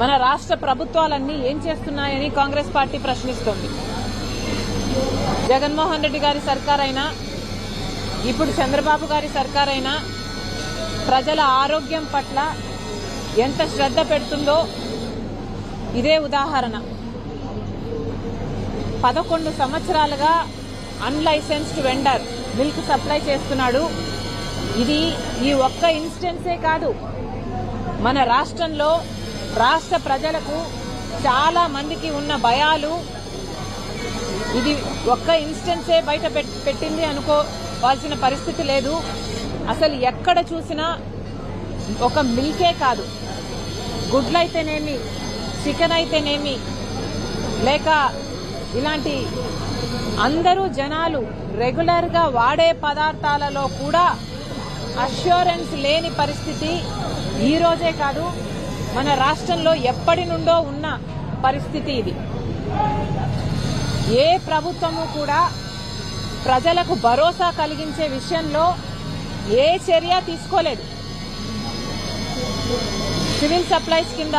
మన రాష్ట్ర ప్రభుత్వాలన్నీ ఏం చేస్తున్నాయని కాంగ్రెస్ పార్టీ ప్రశ్నిస్తోంది. జగన్మోహన్ రెడ్డి గారి సర్కారైనా ఇప్పుడు చంద్రబాబు గారి సర్కారైనా ప్రజల ఆరోగ్యం పట్ల ఎంత శ్రద్ధ పెడుతుందో ఇదే ఉదాహరణ. 11 సంవత్సరాలుగా అన్లైసెన్స్డ్ వెండర్ మిల్క్ సప్లై చేస్తున్నాడు. ఇది ఈ ఒక్క ఇన్స్టెన్సే కాదు, మన రాష్ట్రంలో రాష్ట్ర ప్రజలకు చాలా మందికి ఉన్న భయాలు ఇది ఒక్క ఇన్స్టెన్సే బయట పెట్టింది అనుకోవాల్సిన పరిస్థితి లేదు. అసలు ఎక్కడ చూసినా ఒక మిల్కే కాదు, గుడ్లైతేనేమి, చికెన్ అయితేనేమి, లేక ఇలాంటి అందరూ జనాలు రెగ్యులర్ గా వాడే పదార్థాలలో కూడా అష్యూరెన్స్ లేని పరిస్థితి ఈ రోజే కాదు, మన రాష్ట్రంలో ఎప్పటి నుండో ఉన్న పరిస్థితి ఇది. ఏ ప్రభుత్వము కూడా ప్రజలకు భరోసా కలిగించే విషయంలో ఏ చర్య తీసుకోలేదు. సివిల్ సప్లైస్ కింద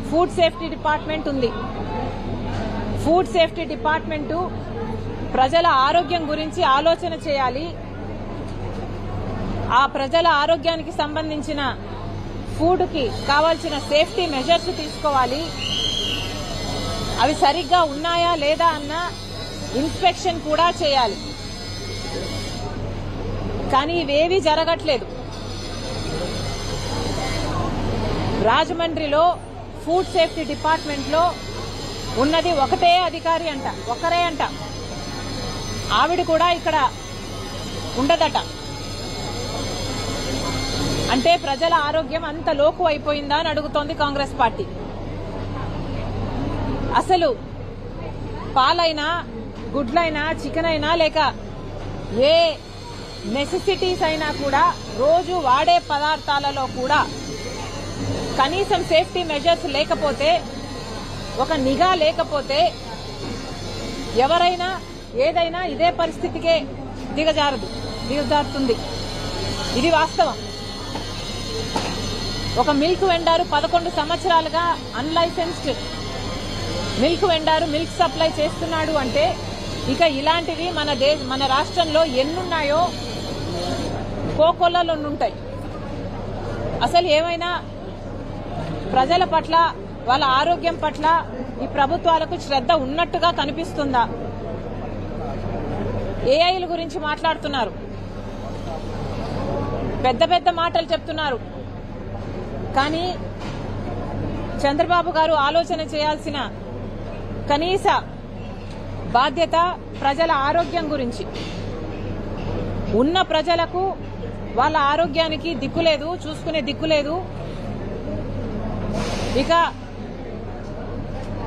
ఫుడ్ సేఫ్టీ డిపార్ట్మెంట్ ఉంది. ఫుడ్ సేఫ్టీ డిపార్ట్మెంటు ప్రజల ఆరోగ్యం గురించి ఆలోచన చేయాలి. ఆ ప్రజల ఆరోగ్యానికి సంబంధించిన ఫుడ్ కి కావాల్సిన సేఫ్టీ మెజర్స్ తీసుకోవాలి. అవి సరిగ్గా ఉన్నాయా లేదా అన్న ఇన్స్పెక్షన్ కూడా చేయాలి. కానీ ఇవేవీ జరగట్లేదు. రాజమండ్రిలో ఫుడ్ సేఫ్టీ డిపార్ట్మెంట్ లో ఉన్నది ఒకటే అధికారి అంట, ఒకరే అంట. ఆవిడ కూడా ఇక్కడ ఉండదట. అంటే ప్రజల ఆరోగ్యం అంత లోకు అయిపోయిందా అని అడుగుతోంది కాంగ్రెస్ పార్టీ. అసలు పాలైనా, గుడ్లైనా, చికెన్ అయినా, లేక ఏ నెసెసిటీస్ అయినా కూడా రోజు వాడే పదార్థాలలో కూడా కనీసం సేఫ్టీ మెజర్స్ లేకపోతే, ఒక నిఘా లేకపోతే ఎవరైనా ఏదైనా ఇదే పరిస్థితికే దిగజారుతుంది. ఇది వాస్తవం. ఒక మిల్క్ వెండారు 11 సంవత్సరాలుగా అన్లైసెన్స్డ్ మిల్క్ వెండారు మిల్క్ సప్లై చేస్తున్నాడు అంటే ఇక ఇలాంటివి మన రాష్ట్రంలో ఎన్నున్నాయో కోకొల్లలో ఉంటాయి. అసలు ఏమైనా ప్రజల పట్ల, వాళ్ళ ఆరోగ్యం పట్ల ఈ ప్రభుత్వాలకు శ్రద్ధ ఉన్నట్టుగా కనిపిస్తుందా? ఏఐల గురించి మాట్లాడుతున్నారు, పెద్ద పెద్ద మాటలు చెప్తున్నారు. కానీ చంద్రబాబు గారు ఆలోచన చేయాల్సిన కనీస బాధ్యత ప్రజల ఆరోగ్యం గురించి. ఉన్న ప్రజలకు వాళ్ళ ఆరోగ్యానికి దిక్కులేదు, చూసుకునే దిక్కులేదు. ఇక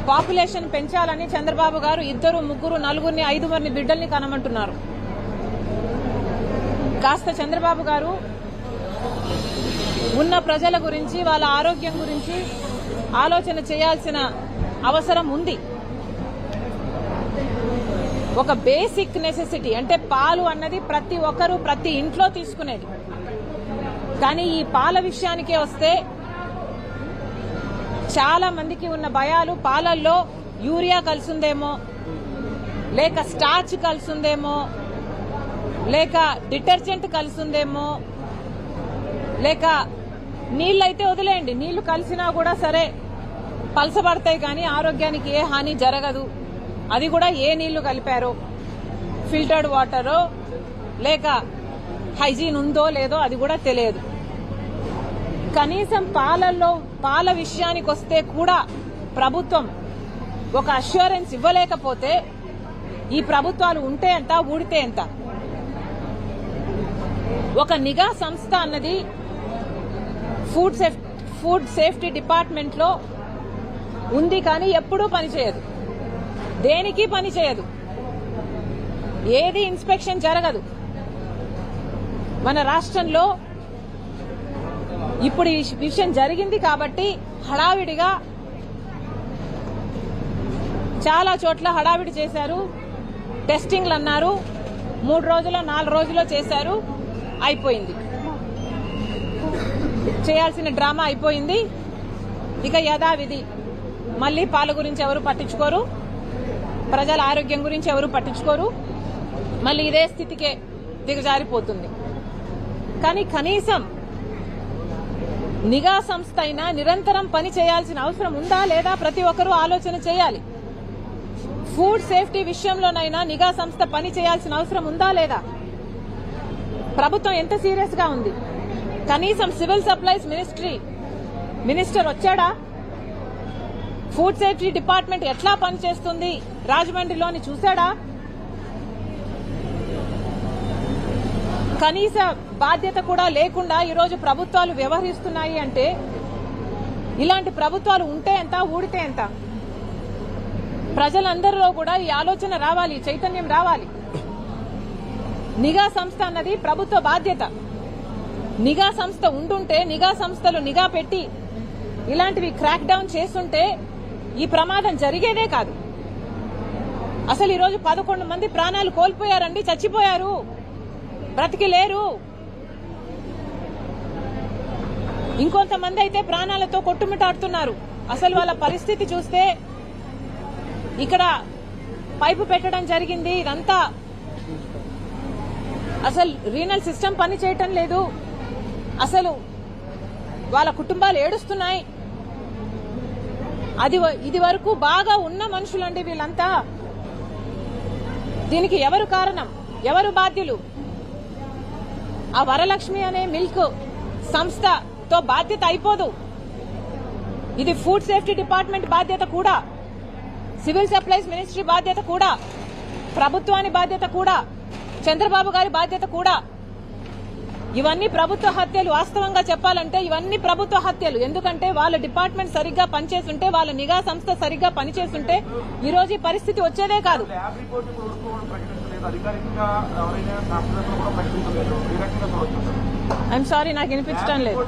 పాపులేషన్ పెంచాలని చంద్రబాబు గారు 2, 3, 4, 5 బిడ్డల్ని కనమంటున్నారు. కాస్త చంద్రబాబు గారు ఉన్న ప్రజల గురించి, వాళ్ళ ఆరోగ్యం గురించి ఆలోచన చేయాల్సిన అవసరం ఉంది. ఒక బేసిక్ నెసెసిటీ అంటే పాలు అన్నది ప్రతి ఒక్కరూ ప్రతి ఇంట్లో తీసుకునేది. కానీ ఈ పాల విషయానికే వస్తే చాలా మందికి ఉన్న భయాలు, పాలల్లో యూరియా కలిసిందేమో, లేక స్టార్చ్ కలిసిందేమో, లేక డిటర్జెంట్ కలిసిందేమో, లేక నీళ్ళైతే వదిలేయండి, నీళ్లు కలిసినా కూడా సరే పలసబడతాయి కానీ ఆరోగ్యానికి ఏ హాని జరగదు. అది కూడా ఏ నీళ్లు కలిపారో, ఫిల్టర్డ్ వాటరో లేక హైజీన్ ఉందో లేదో అది కూడా తెలియదు. కనీసం పాల విషయానికి వస్తే కూడా ప్రభుత్వం ఒక అష్యూరెన్స్ ఇవ్వలేకపోతే ఈ ప్రభుత్వాలు ఉంటే ఎంత, ఊడితే ఎంత? ఒక నిఘా సంస్థ అన్నది ఫుడ్ సేఫ్టీ డిపార్ట్మెంట్ లో ఉంది కానీ ఎప్పుడూ పనిచేయదు, దేనికి పనిచేయదు, ఏది ఇన్స్పెక్షన్ జరగదు. మన రాష్ట్రంలో ఇప్పుడు ఈ విషయం జరిగింది కాబట్టి హడావిడిగా చాలా చోట్ల హడావిడి చేశారు. టెస్టింగ్లు అన్నారు, 3 రోజులో 4 రోజుల్లో చేశారు, అయిపోయింది. చేయాల్సిన డ్రామా అయిపోయింది. ఇక యథావిధి మళ్ళీ పాల గురించి ఎవరు పట్టించుకోరు, ప్రజల ఆరోగ్యం గురించి ఎవరు పట్టించుకోరు, మళ్ళీ ఇదే స్థితికే దిగజారిపోతుంది. కానీ కనీసం నిఘా సంస్థ అయినా నిరంతరం పని చేయాల్సిన అవసరం ఉందా లేదా ప్రతి ఒక్కరూ ఆలోచన చేయాలి. ఫుడ్ సేఫ్టీ విషయంలోనైనా నిఘా సంస్థ పని చేయాల్సిన అవసరం ఉందా లేదా? ప్రభుత్వం ఎంత సీరియస్ గా ఉంది? కనీసం సివిల్ సప్లైస్ మినిస్టర్ వచ్చాడా? ఫుడ్ సేఫ్టీ డిపార్ట్మెంట్ ఎట్లా పనిచేస్తుంది రాజమండ్రిలోని చూశాడా? కనీస బాధ్యత కూడా లేకుండా ఈరోజు ప్రభుత్వాలు వ్యవహరిస్తున్నాయి అంటే ఇలాంటి ప్రభుత్వాలు ఉంటే ఎంత, ఊడితే ఎంత? ప్రజలందరిలో కూడా ఈ ఆలోచన రావాలి, చైతన్యం రావాలి. నిఘా సంస్థ అన్నది ప్రభుత్వ బాధ్యత. నిఘా సంస్థ ఉంటుంటే, నిఘా సంస్థలు నిఘా పెట్టి ఇలాంటివి క్రాక్ డౌన్ చేస్తుంటే ఈ ప్రమాదం జరిగేదే కాదు. అసలు ఈరోజు 11 మంది ప్రాణాలు కోల్పోయారండి, చచ్చిపోయారు, బ్రతికి లేరు. ఇంకొంతమంది అయితే ప్రాణాలతో కొట్టుమిటాడుతున్నారు. అసలు వాళ్ళ పరిస్థితి చూస్తే ఇక్కడ పైపు పెట్టడం జరిగింది, ఇదంతా అసలు రీనల్ సిస్టమ్ పని చేయటం లేదు. అసలు వాళ్ళ కుటుంబాలు ఏడుస్తున్నాయి. ఇది వరకు బాగా ఉన్న మనుషులండి వీళ్ళంతా. దీనికి ఎవరు కారణం, ఎవరు బాధ్యులు? ఆ వరలక్ష్మి అనే మిల్క్ సంస్థతో బాధ్యత అయిపోదు. ఇది ఫుడ్ సేఫ్టీ డిపార్ట్మెంట్ బాధ్యత కూడా, సివిల్ సప్లైస్ మినిస్ట్రీ బాధ్యత కూడా, ప్రభుత్వాన్ని బాధ్యత కూడా, చంద్రబాబు గారి బాధ్యత కూడా. ఇవన్నీ ప్రభుత్వ హత్యలు. వాస్తవంగా చెప్పాలంటే ఇవన్నీ ప్రభుత్వ హత్యలు. ఎందుకంటే వాళ్ళ డిపార్ట్మెంట్ సరిగ్గా పనిచేస్తుంటే, వాళ్ళ నిఘా సంస్థ సరిగ్గా పనిచేస్తుంటే ఈ రోజు ఈ పరిస్థితి వచ్చేదే కాదు. ఐఎమ్ సారీ, నాకు వినిపించడం లేదు.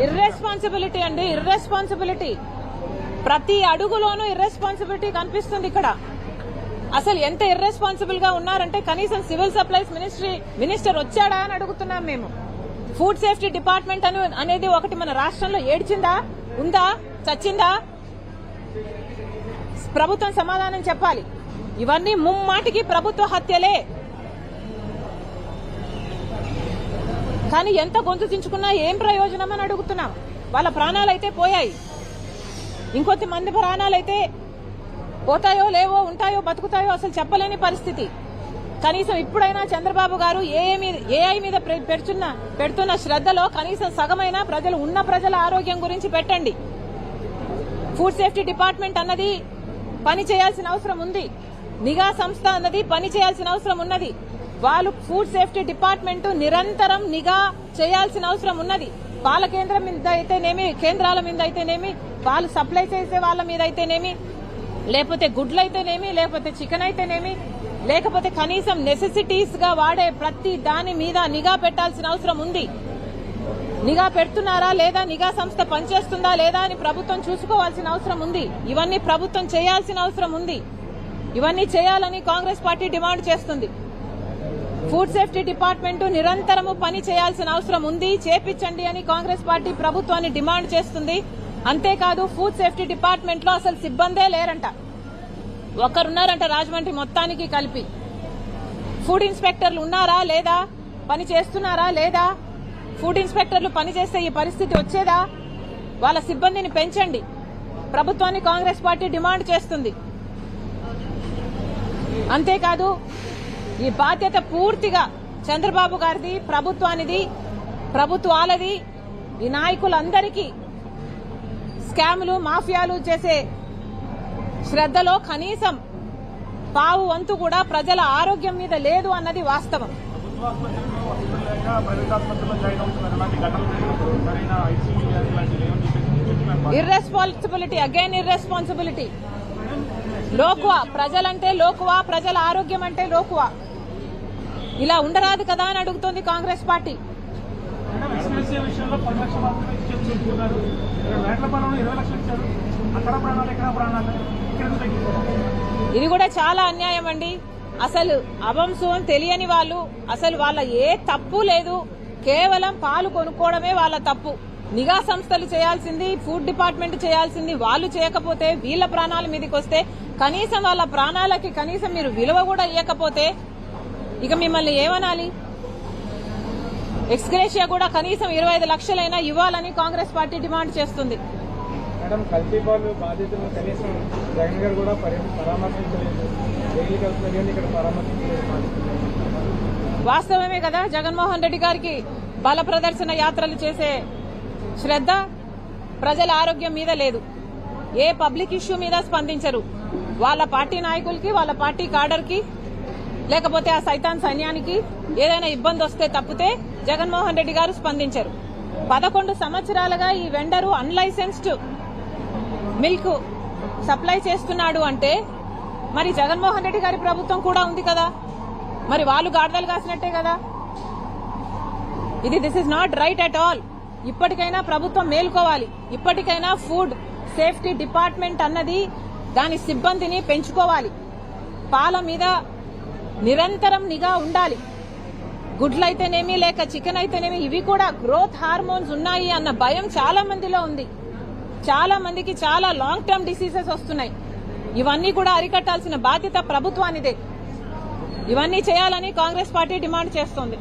ఇర్రెస్పాన్సిబిలిటీ అండి, ఇర్రెస్పాన్సిబిలిటీ. ప్రతి అడుగులోనూ ఇర్రెస్పాన్సిబిలిటీ కనిపిస్తుంది ఇక్కడ. అసలు ఎంత ఇర్రెస్పాన్సిబుల్ గా ఉన్నారంటే కనీసం సివిల్ సప్లైస్ మినిస్టర్ వచ్చాడా అని అడుగుతున్నాం మేము. ఫుడ్ సేఫ్టీ డిపార్ట్మెంట్ అనేది ఒకటి మన రాష్ట్రంలో ఏడ్చిందా, ఉందా, చచ్చిందా? ప్రభుత్వం సమాధానం చెప్పాలి. ఇవన్నీ ముమ్మాటికి ప్రభుత్వ హత్యలే. కానీ ఎంత గొంతు చించుకున్నా ఏం ప్రయోజనం అని అడుగుతున్నాం. వాళ్ళ ప్రాణాలైతే పోయాయి, ఇంకొంత మంది ప్రాణాలైతే పోతాయో లేవో, ఉంటాయో బతుకుతాయో అసలు చెప్పలేని పరిస్థితి. కనీసం ఇప్పుడైనా చంద్రబాబు గారు ఏఐ మీద పెడుతున్న శ్రద్ధలో కనీసం సగమైనా ఉన్న ప్రజల ఆరోగ్యం గురించి పెట్టండి. ఫుడ్ సేఫ్టీ డిపార్ట్మెంట్ అన్నది పని చేయాల్సిన అవసరం ఉంది. నిఘా సంస్థ అన్నది పని చేయాల్సిన అవసరం ఉన్నది. వాళ్ళు ఫుడ్ సేఫ్టీ డిపార్ట్మెంట్ నిరంతరం నిఘా చేయాల్సిన అవసరం ఉన్నది. పాల కేంద్రం మీద అయితేనేమి, కేంద్రాల మీద అయితేనేమి, పాలు సప్లై చేసే వాళ్ళ మీద అయితేనేమి, లేకపోతే గుడ్లు అయితేనేమి, లేకపోతే చికెన్ అయితేనేమి, లేకపోతే కనీసం నెసెసిటీస్ గా వాడే ప్రతి దాని మీద నిఘా పెట్టాల్సిన అవసరం ఉంది. నిఘా పెడుతున్నారా లేదా, నిఘా సంస్థ పనిచేస్తుందా లేదా అని ప్రభుత్వం చూసుకోవాల్సిన అవసరం ఉంది. ఇవన్నీ ప్రభుత్వం చేయాల్సిన అవసరం ఉంది. ఇవన్నీ చేయాలని కాంగ్రెస్ పార్టీ డిమాండ్ చేస్తుంది. ఫుడ్ సేఫ్టీ డిపార్ట్మెంట్ నిరంతరము పని చేయాల్సిన అవసరం ఉంది, చేపించండి అని కాంగ్రెస్ పార్టీ ప్రభుత్వాన్ని డిమాండ్ చేస్తుంది. అంతేకాదు ఫుడ్ సేఫ్టీ డిపార్ట్మెంట్ లో అసలు సిబ్బందే లేరంట, ఒకరున్నారంట రాజమండ్రి మొత్తానికి కలిపి. ఫుడ్ ఇన్స్పెక్టర్లు ఉన్నారా లేదా, పని చేస్తున్నారా లేదా? ఫుడ్ ఇన్స్పెక్టర్లు పనిచేస్తే ఈ పరిస్థితి వచ్చేదా? వాళ్ళ సిబ్బందిని పెంచండి, ప్రభుత్వాన్ని కాంగ్రెస్ పార్టీ డిమాండ్ చేస్తుంది. అంతేకాదు ఈ బాధ్యత పూర్తిగా చంద్రబాబు గారిది, ప్రభుత్వానిది, ప్రభుత్వాలది. ఈ నాయకులందరికీ స్కాములు, మాఫియాలు చేసే శ్రద్ధలో కనీసం పావు వంతు కూడా ప్రజల ఆరోగ్యం మీద లేదు అన్నది వాస్తవం. Irresponsibility, again irresponsibility. లోకువా, ప్రజలంటే లోకువా, ప్రజల ఆరోగ్యం అంటే లోకువా. ఇలా ఉండరాదు కదా అని అడుగుతోంది కాంగ్రెస్ పార్టీ. విషయంలో 10 లక్షలు మాత్రమే ఇచ్చారు. అక్కడ ప్రాణాలు ఎక్కడ ప్రాణాలు ఇక్కడ తగ్గిపోవాలి. ఇది కూడా చాలా అన్యాయం అండి. అసలు అవంశం తెలియని వాళ్ళు, అసలు వాళ్ళ ఏ తప్పు లేదు, కేవలం పాలు కొనుక్కోవడమే వాళ్ళ తప్పు. నిఘా సంస్థలు చేయాల్సింది, ఫుడ్ డిపార్ట్మెంట్ చేయాల్సింది వాళ్ళు చేయకపోతే, వీళ్ళ ప్రాణాల మీదకి వస్తే, కనీసం వాళ్ళ ప్రాణాలకి కనీసం మీరు విలువ కూడా ఇవ్వకపోతే ఇక మిమ్మల్ని ఏమనాలి? ఎక్స్గ్రేషియా కూడా కనీసం 25 లక్షలైనా ఇవ్వాలని కాంగ్రెస్ పార్టీ డిమాండ్ చేస్తుంది. మేడం, కల్తీపాలు బాధితులు కనీసం జగన్ గారు కూడా పరామర్శించలేదు. జైలుకి వెళ్తున్నారు కానీ ఇక్కడ పరామర్శించలేదు. వాస్తవమే కదా, జగన్మోహన్ రెడ్డి గారికి బల ప్రదర్శన యాత్రలు చేసే శ్రద్ధ ప్రజల ఆరోగ్యం మీద లేదు. ఏ పబ్లిక్ ఇష్యూ మీద స్పందించరు. వాళ్ళ పార్టీ నాయకులకి, వాళ్ళ పార్టీ కాడర్కి, లేకపోతే ఆ సైతాన్ సైన్యానికి ఏదైనా ఇబ్బంది వస్తే తప్పితే జగన్మోహన్ రెడ్డి గారు స్పందించరు. 11 సంవత్సరాలుగా ఈ వెండరు అన్లైసెన్స్డ్ మిల్క్ సప్లై చేస్తున్నాడు అంటే మరి జగన్మోహన్ రెడ్డి గారి ప్రభుత్వం కూడా ఉంది కదా, మరి వాళ్ళు గాడిదలు కాసినట్టే కదా. This is not right at all. ఇప్పటికైనా ప్రభుత్వం మేల్కోవాలి. ఇప్పటికైనా ఫుడ్ సేఫ్టీ డిపార్ట్మెంట్ అన్నది దాని సిబ్బందిని పెంచుకోవాలి. పాల మీద నిరంతరం నిఘా ఉండాలి. గుడ్లు అయితేనేమి, లేక చికెన్ అయితేనేమి, ఇవి కూడా గ్రోత్ హార్మోన్స్ ఉన్నాయి అన్న భయం చాలా మందిలో ఉంది. చాలా మందికి చాలా లాంగ్ టర్మ్ డిసీజెస్ వస్తున్నాయి. ఇవన్నీ కూడా అరికట్టాల్సిన బాధ్యత ప్రభుత్వానిదే. ఇవన్నీ చేయాలని కాంగ్రెస్ పార్టీ డిమాండ్ చేస్తోంది.